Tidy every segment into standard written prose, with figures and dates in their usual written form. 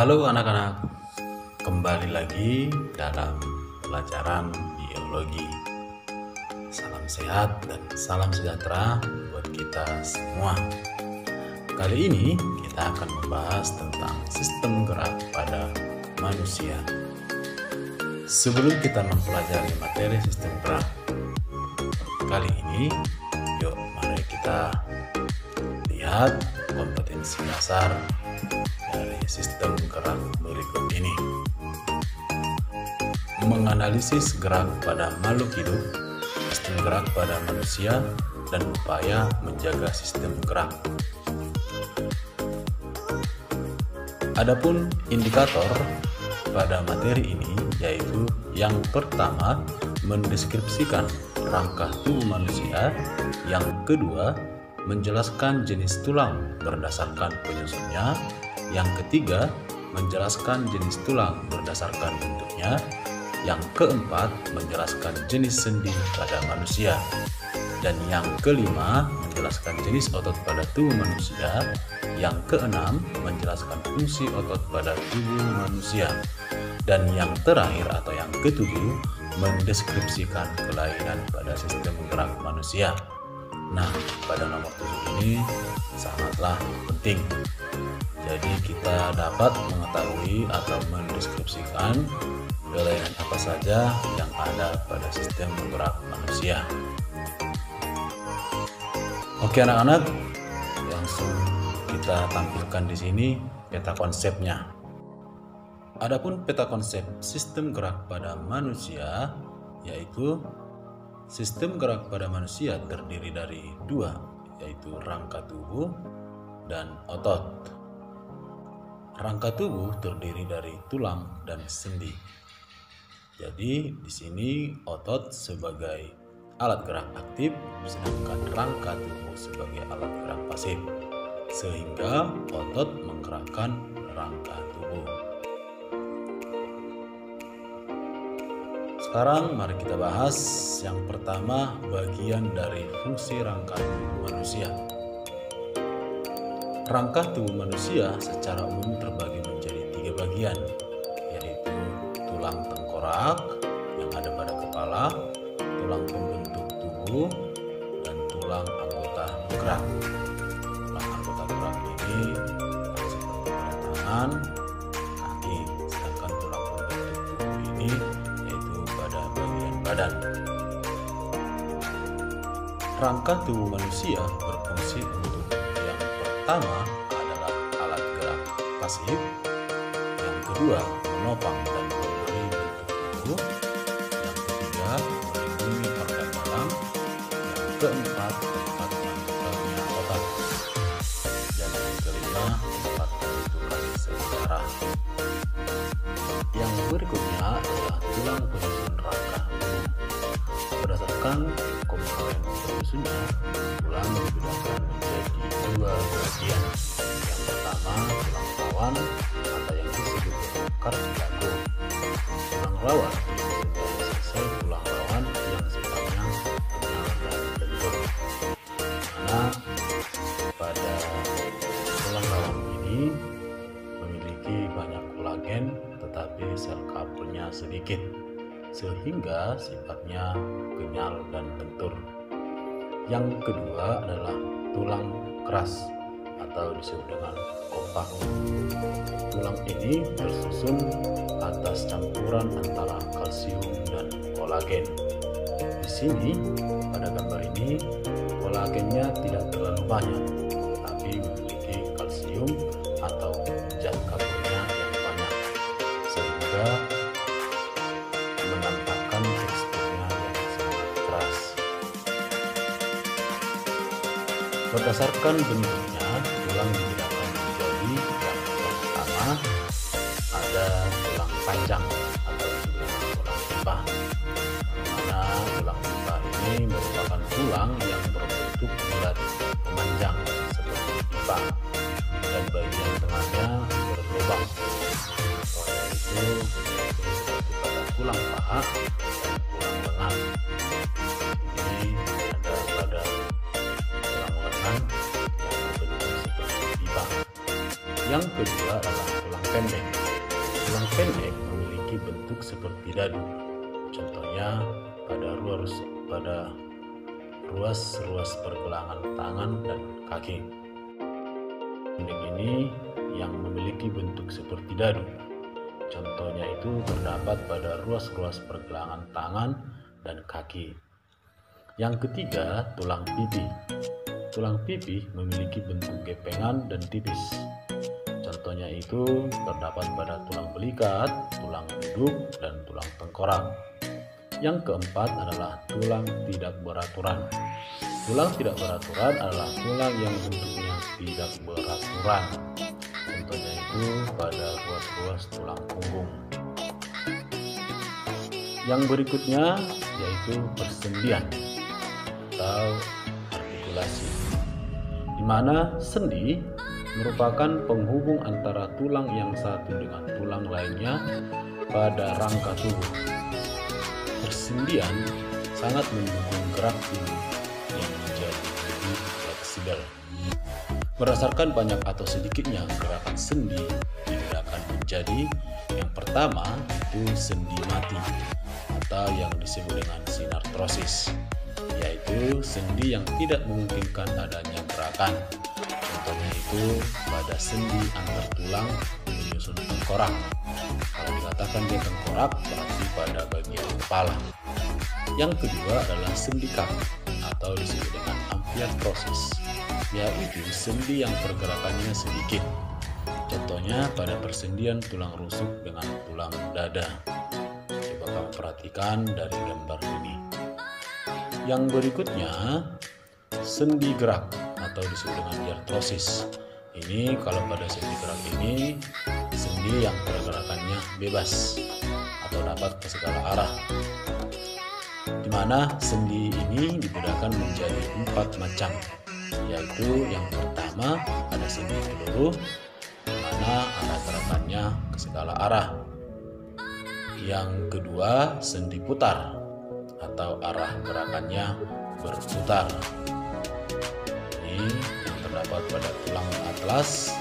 Halo anak-anak, kembali lagi dalam pelajaran biologi. Salam sehat dan salam sejahtera buat kita semua. Kali ini kita akan membahas tentang sistem gerak pada manusia. Sebelum kita mempelajari materi sistem gerak kali ini, yuk mari kita lihat kompetensi dasar dari sistem gerak berikut ini. Menganalisis gerak pada makhluk hidup, sistem gerak pada manusia, dan upaya menjaga sistem gerak. Adapun indikator pada materi ini yaitu yang pertama mendeskripsikan rangka tubuh manusia, yang kedua menjelaskan jenis tulang berdasarkan penyusunnya, yang ketiga menjelaskan jenis tulang berdasarkan bentuknya, yang keempat menjelaskan jenis sendi pada manusia, dan yang kelima menjelaskan jenis otot pada tubuh manusia, yang keenam menjelaskan fungsi otot pada tubuh manusia, dan yang terakhir atau yang ketujuh mendeskripsikan kelainan pada sistem gerak manusia. Nah, pada nomor 7 ini sangatlah penting. Jadi kita dapat mengetahui atau mendeskripsikan kelainan apa saja yang ada pada sistem gerak manusia. Oke anak-anak, langsung kita tampilkan di sini peta konsepnya. Adapun peta konsep sistem gerak pada manusia yaitu sistem gerak pada manusia terdiri dari dua, yaitu rangka tubuh dan otot. Rangka tubuh terdiri dari tulang dan sendi. Jadi di sini otot sebagai alat gerak aktif, sedangkan rangka tubuh sebagai alat gerak pasif, sehingga otot menggerakkan rangka tubuh. Sekarang mari kita bahas yang pertama, bagian dari fungsi rangka tubuh manusia. Rangka tubuh manusia secara umum terbagi menjadi 3 bagian, yaitu tulang tengkorak yang ada pada kepala, tulang pembentuk tubuh, dan tulang anggota gerak. Tulang anggota gerak ini seperti pada tangan, kaki, sedangkan tulang pembentuk tubuh ini yaitu pada bagian badan. Rangka tubuh manusia berfungsi untuk yang pertama adalah alat gerak pasif, yang kedua menopang dan memberi bentuk tubuh, yang ketiga melindungi organ dalam, yang keempat tempat menempelnya otot, dan yang kelima tempat pembentukan sel darah. Yang berikutnya adalah tulang penyusun rangka tubuh. Berdasarkan komponen penyusunnya, tulang dibedakan menjadi 2 bagian. Yang pertama tulang rawan atau yang disebut kartilago. Tulang rawan disusun dari sel tulang rawan yang sifatnya kenal dan bentuk, mana pada tulang rawan ini memiliki banyak kolagen tetapi sel kapurnya sedikit, sehingga sifatnya kenyal dan lentur. Yang kedua adalah tulang keras atau disebut dengan kompak. Tulang ini tersusun atas campuran antara kalsium dan kolagen. Di sini pada gambar ini kolagennya tidak terlalu banyak, tapi memiliki kalsium atau zat kapurnya yang banyak, sehingga menampakkan teksturnya yang sangat keras. Berdasarkan bentuknya, tulang dibedakan menjadi yang pertama ada tulang panjang atau tulang pipa, mana tulang pipa ini merupakan tulang yang berbentuk bulat memanjang seperti pipa, dan bagian tengahnya berlubang, yaitu seperti pada tulang paha dan tulang lengan. Ini ada pada tulang lengan yang berbentuk seperti pipa. Yang kedua adalah tulang pendek. Tulang pendek memiliki bentuk seperti dadu. Contohnya pada ruas-ruas pergelangan tangan dan kaki. Pendek ini yang memiliki bentuk seperti dadu. Contohnya itu terdapat pada ruas-ruas pergelangan tangan dan kaki. Yang ketiga, tulang pipi. Tulang pipi memiliki bentuk gepengan dan tipis. Contohnya itu terdapat pada tulang belikat, tulang duduk, dan tulang tengkorak. Yang keempat adalah tulang tidak beraturan. Tulang tidak beraturan adalah tulang yang bentuknya tidak beraturan. Contohnya itu pada ruas-ruas tulang punggung. Yang berikutnya yaitu persendian atau artikulasi, di mana sendi merupakan penghubung antara tulang yang satu dengan tulang lainnya pada rangka tubuh. Persendian sangat mendukung gerak tubuh yang menjadi lebih fleksibel. Berdasarkan banyak atau sedikitnya gerakan sendi dibedakan menjadi yang pertama itu sendi mati atau yang disebut dengan sinartrosis, yaitu sendi yang tidak memungkinkan adanya gerakan. Contohnya itu pada sendi antar tulang menyusun tengkorak. Kalau dikatakan dia tengkorak berarti pada bagian kepala. Yang kedua adalah sendi kaki atau disebut dengan amfiartrosis, yaitu sendi yang pergerakannya sedikit. Contohnya pada persendian tulang rusuk dengan tulang dada. Coba kamu perhatikan dari gambar ini. Yang berikutnya sendi gerak atau disebut dengan diartrosis. Ini kalau pada sendi gerak ini sendi yang pergerakannya bebas atau dapat ke segala arah, di mana sendi ini dibedakan menjadi 4 macam, yaitu yang pertama ada sendi peluru, di mana arah gerakannya ke segala arah. Yang kedua sendi putar atau arah gerakannya berputar. Ini yang terdapat pada tulang atlas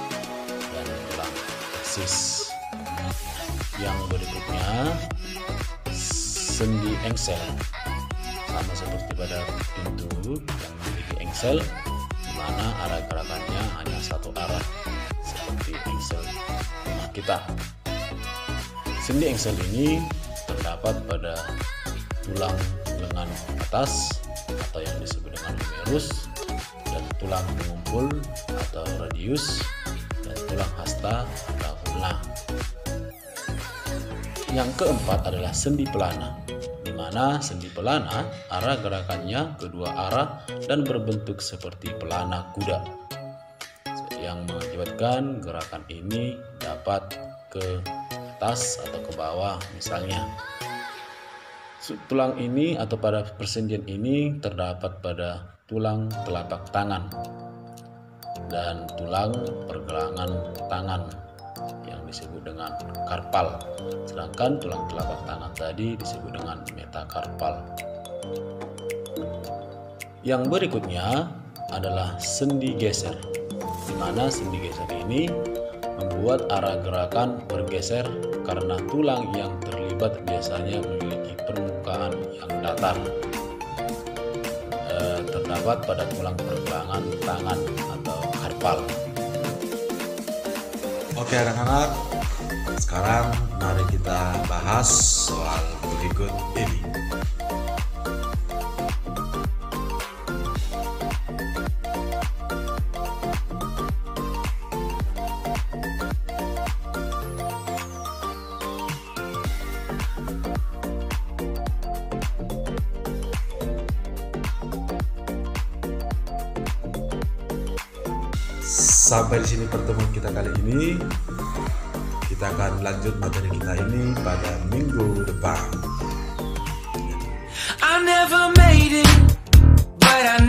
dan tulang eksis. Yang berikutnya sendi engsel, sama seperti pada pintu yang memiliki engsel, di mana arah gerakannya hanya satu arah seperti engsel rumah kita. Sendi engsel ini terdapat pada tulang lengan atas atau yang disebut dengan humerus, dan tulang pengumpul atau radius, dan tulang hasta atau ulna. Yang keempat adalah sendi pelana, di mana sendi pelana arah gerakannya kedua arah dan berbentuk seperti pelana kuda, yang mengakibatkan gerakan ini dapat ke atas atau ke bawah misalnya. Tulang ini atau pada persendian ini terdapat pada tulang telapak tangan dan tulang pergelangan tangan yang disebut dengan karpal, sedangkan tulang telapak tangan tadi disebut dengan metakarpal. Yang berikutnya adalah sendi geser, di mana sendi geser ini membuat arah gerakan bergeser karena tulang yang terlibat biasanya memiliki permukaan yang datar. Terdapat pada tulang pergelangan tangan atau karpal. Oke anak-anak, sekarang mari kita bahas soal berikut ini. Sampai di sini pertemuan kita kali ini. Kita akan lanjut materi kita ini pada minggu depan. I never made it, but I